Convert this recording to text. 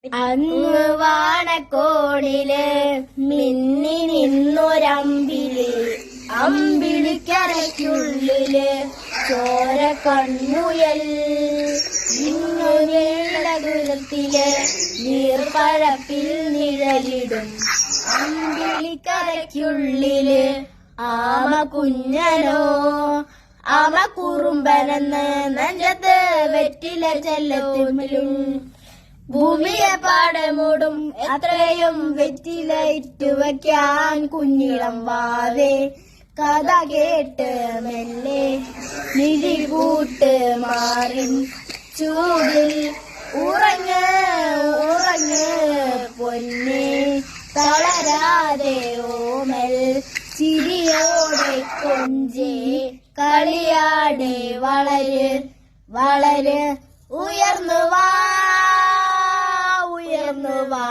അങ്ങ് വാണക്കോണില് മിന്നി നിന്നൊരമ്പിളി, അമ്പിളിക്കരയ്ക്കുള്ളില് ചോര കണ്ണുയൽ. ഇന്നു നീളകുലത്തില് നീർപ്പഴപ്പിൽ നിഴലിടും അമ്പിളിക്കരയ്ക്കുള്ളില് ആമ കുഞ്ഞനോ. ആമ കുറുമ്പനെന്ന് നെഞ്ചത്ത് വെറ്റില ചെല്ലത്തുമ്പിലും ഭൂമിയെ പാടെ മൂടും എത്രയും വെറ്റില ഇട്ടുവയ്ക്കാൻ കുഞ്ഞിളം വാവേ. കഥ കേട്ട് മെല്ലെ മിഴികൂട്ട് മാറിൻ ചൂടിൽ ഉറങ്ങ് ഉറങ്ങ് പൊന്നേ. തളരാതെ ഓമൽ ചിരിയോടെ കൊഞ്ചേ കളിയാടെ വളര് വളര്. ഉയർന്നു വാ ഉയർന്നു വാ.